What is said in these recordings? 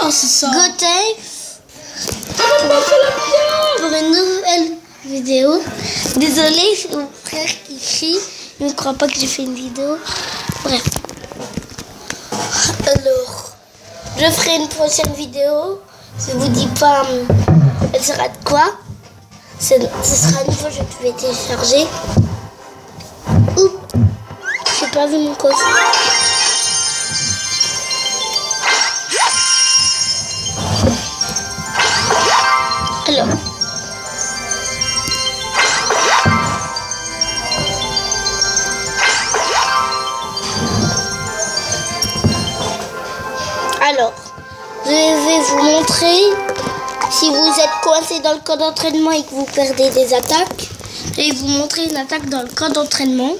Oh, c'est ça. Gotex pour une nouvelle vidéo. Désolée, c'est mon frère qui crie. Il ne croit pas que j'ai fait une vidéo. Bref. Alors, je ferai une prochaine vidéo. Je vous dis pas elle sera de quoi. Ce sera une fois que je vais télécharger. Oups, j'ai pas vu mon coffre. Alors, je vais vous montrer si vous êtes coincé dans le camp d'entraînement et que vous perdez des attaques. Je vais vous montrer une attaque dans le camp d'entraînement.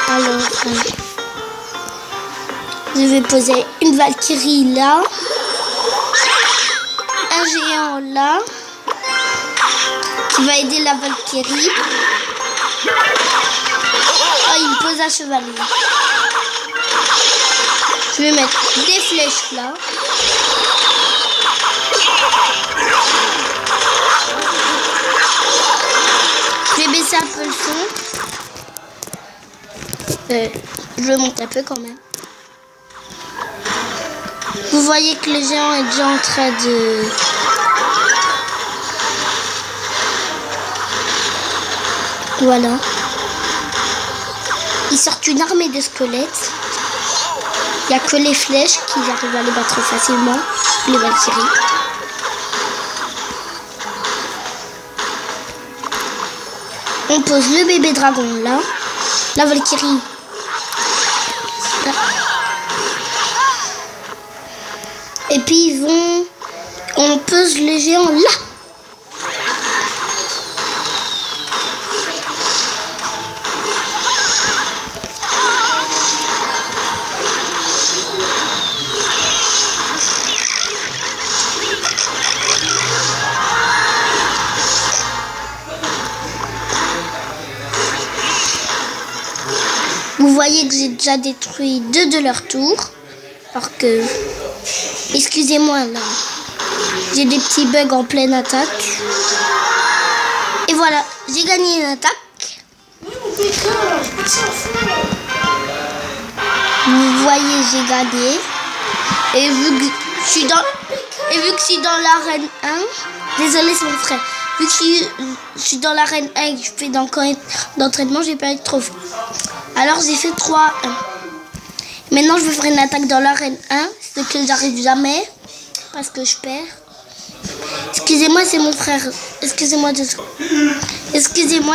Alors, je vais poser une Valkyrie là, un géant là, qui va aider la Valkyrie. Oh, il pose un chevalier. Je vais mettre des flèches là. Je vais baisser un peu le son. Je le monte un peu quand même. Vous voyez que le géant est déjà en train de... Voilà. Il sort une armée de squelettes. Il n'y a que les flèches qui arrivent à les battre facilement. Les Valkyries. On pose le bébé dragon là. La Valkyrie. Là. Et puis on pose le géant là. Vous voyez que j'ai déjà détruit 2 de leur tour. Alors que... Excusez-moi là. J'ai des petits bugs en pleine attaque. Et voilà, j'ai gagné une attaque. Vous voyez, j'ai gagné. Et vu que je suis dans l'arène 1... Désolé, c'est mon frère. Vu que je suis dans l'arène 1 et que je fais dans le camp d'entraînement, j'ai perdu de trophée. Alors j'ai fait 3-1. Maintenant je vais faire une attaque dans l'arène 1, ce que j'arrive jamais, parce que je perds. Excusez-moi, c'est mon frère. Excusez-moi,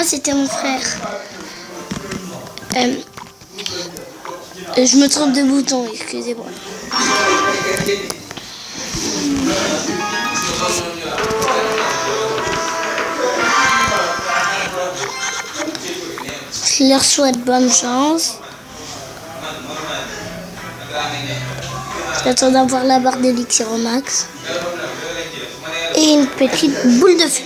c'était mon frère. Je me trompe de bouton, excusez-moi. Je leur souhaite bonne chance. J'attends d'avoir la barre d'élixir au max. Et une petite boule de feu.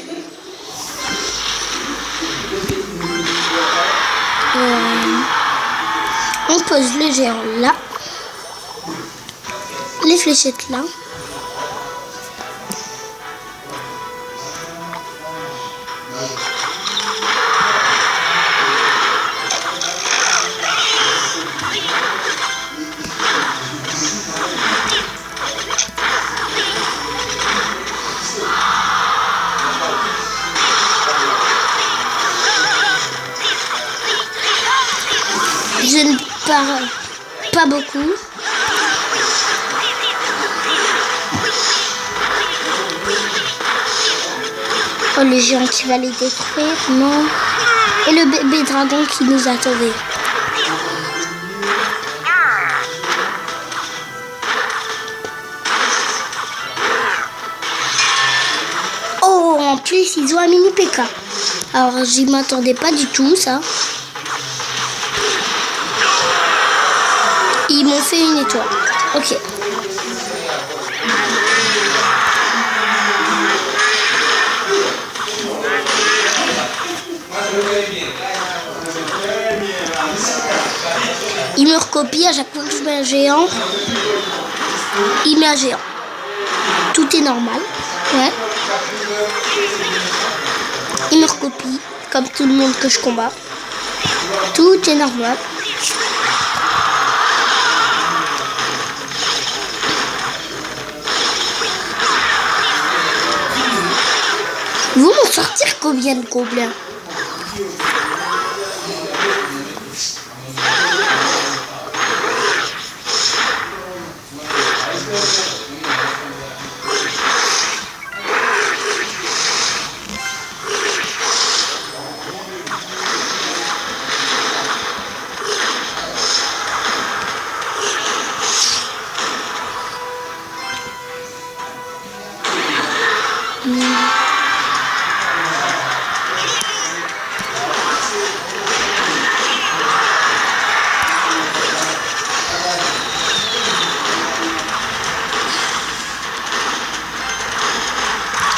On pose le géant là. Les fléchettes là. Je ne parle pas beaucoup. Oh, le géant qui va les détruire, non. Et le bébé dragon qui nous attendait. Oh, en plus, ils ont un mini PK. Alors, j'y m'attendais pas du tout, ça. Ils m'ont fait une étoile. Ok. Il me recopie à chaque fois que je mets un géant. Il met un géant. Tout est normal. Ouais. Il me recopie, comme tout le monde que je combats. Tout est normal. Vous m'en sortir combien de gobelins?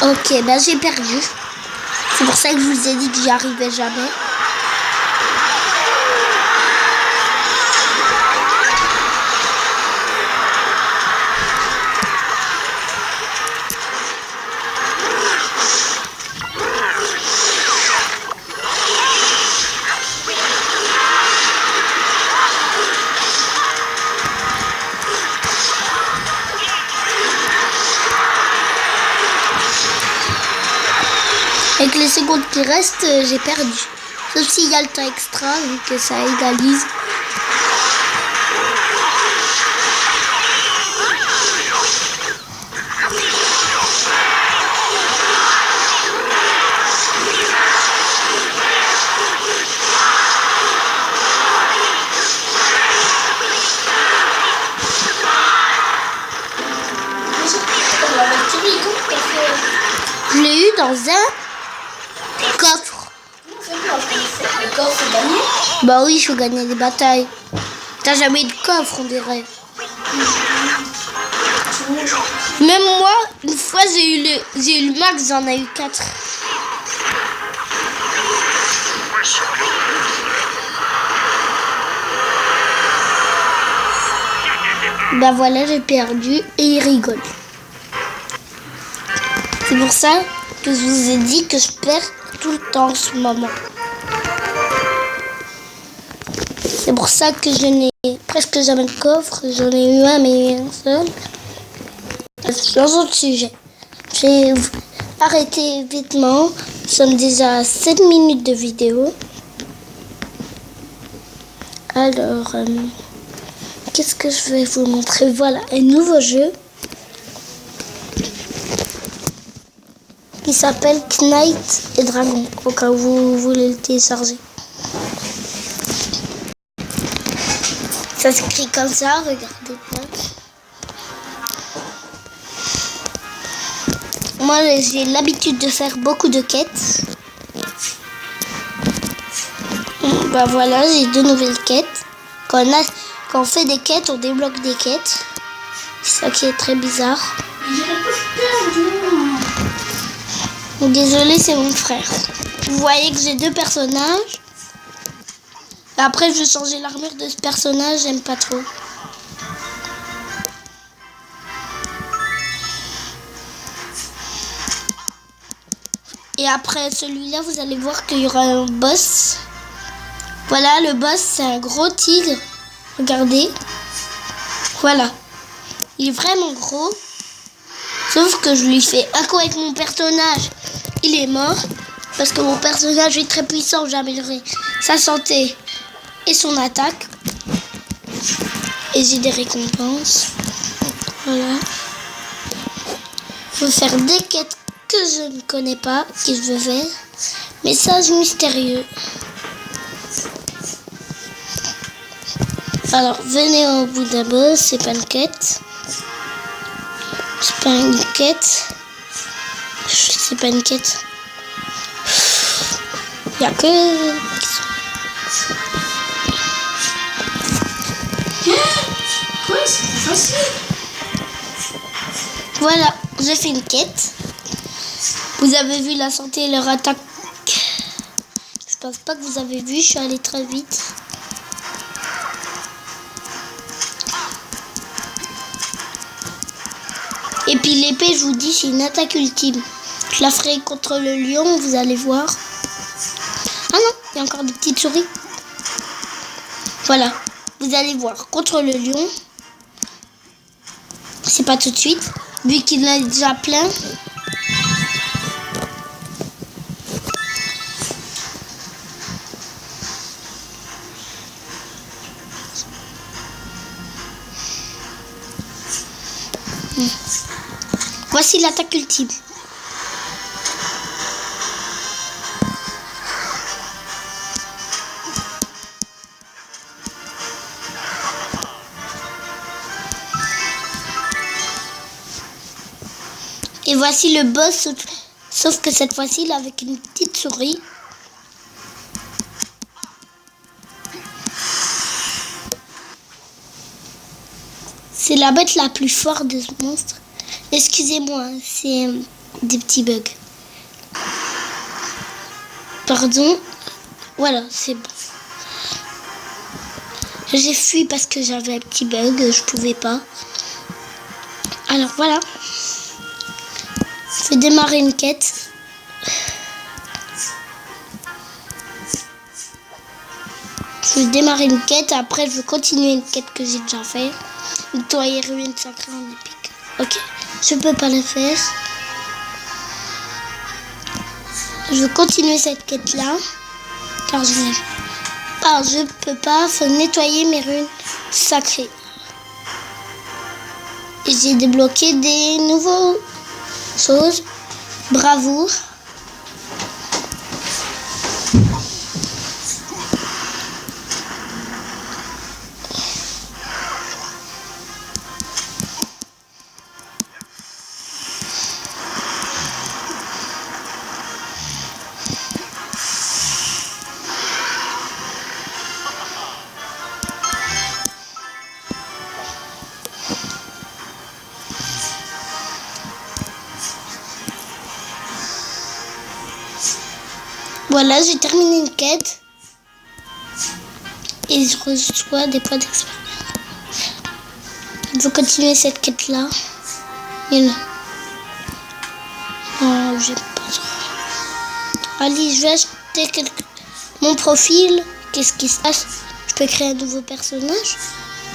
Ok, ben j'ai perdu. C'est pour ça que je vous ai dit que j'y arrivais jamais. Avec les secondes qui restent, j'ai perdu. Sauf s'il y a le temps extra, vu que ça égalise. Je l'ai eu dans un coffre. Le coffre, c'est gagné. Bah oui, je peux gagner des batailles. T'as jamais eu de coffre, on dirait. Même moi, une fois, j'ai eu le max, j'en ai eu 4. Bah voilà, j'ai perdu et il rigole. C'est pour ça que je vous ai dit que je perds tout le temps en ce moment. C'est pour ça que je n'ai presque jamais de coffre. J'en ai eu un, mais un seul. Dans un autre sujet. J'ai arrêté vêtements. Nous sommes déjà à 7 minutes de vidéo. Alors, qu'est-ce que je vais vous montrer? Voilà, un nouveau jeu. Qui s'appelle Knight et Dragon, au cas où vous voulez le télécharger. Ça s'écrit comme ça, regardez bien. Moi, j'ai l'habitude de faire beaucoup de quêtes. Bah voilà, j'ai 2 nouvelles quêtes. Quand on fait des quêtes, on débloque des quêtes. C'est ça qui est très bizarre. Désolé, c'est mon frère. Vous voyez que j'ai 2 personnages. Après, je vais changer l'armure de ce personnage. J'aime pas trop. Et après celui-là, vous allez voir qu'il y aura un boss. Voilà, le boss, c'est un gros tigre. Regardez. Voilà. Il est vraiment gros. Sauf que je lui fais un coup avec mon personnage. Il est mort. Parce que mon personnage est très puissant. J'ai amélioré sa santé et son attaque. Et j'ai des récompenses. Voilà. Je veux faire des quêtes que je ne connais pas, que je veux faire. Message mystérieux. Alors, venez au bout d'un boss. C'est pas une quête. C'est pas une quête. C'est pas une quête. Il y a que... Quoi? C'est facile. Voilà, j'ai fait une quête. Vous avez vu la santé et leur attaque. Je pense pas que vous avez vu, je suis allée très vite. Et puis l'épée, je vous dis, c'est une attaque ultime. Je la ferai contre le lion, vous allez voir. Ah non, il y a encore des petites souris. Voilà, vous allez voir. Contre le lion, c'est pas tout de suite, vu qu'il en a déjà plein. Voici l'attaque ultime. Et voici le boss, sauf que cette fois-ci, il est avec une petite souris. C'est la bête la plus forte de ce monstre. Excusez-moi, c'est des petits bugs. Pardon. Voilà, c'est bon. J'ai fui parce que j'avais un petit bug, je pouvais pas. Alors voilà. Je vais démarrer une quête. Je vais démarrer une quête, après je vais continuer une quête que j'ai déjà fait. Nettoyer ruines sacrées en épique. Ok, je peux pas le faire. Je vais continuer cette quête là. Car je peux pas, faut nettoyer mes ruines sacrées. Et j'ai débloqué des nouveaux choses. Bravoure. Voilà, j'ai terminé une quête. Et je reçois des points d'expérience. Je vais continuer cette quête-là. Il y en a. Oh, j'ai pas trop. Allez, je vais acheter mon profil. Qu'est-ce qui se passe? Je peux créer un nouveau personnage?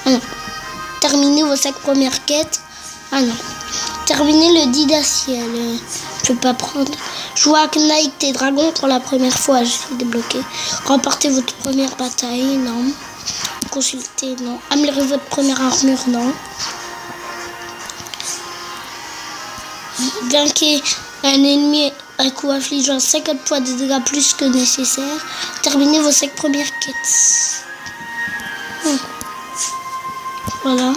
Ah non. Terminer vos 5 premières quêtes. Ah non. Terminer le Didaciel. Je peux pas prendre. Jouer à Knight et Dragon pour la première fois. J'ai débloqué. Remportez votre première bataille. Non. Consulter. Non. Améliorer votre première armure. Non. Vainquez un ennemi à coup infligeant 50 points de dégâts plus que nécessaire. Terminez vos 5 premières quêtes. Voilà.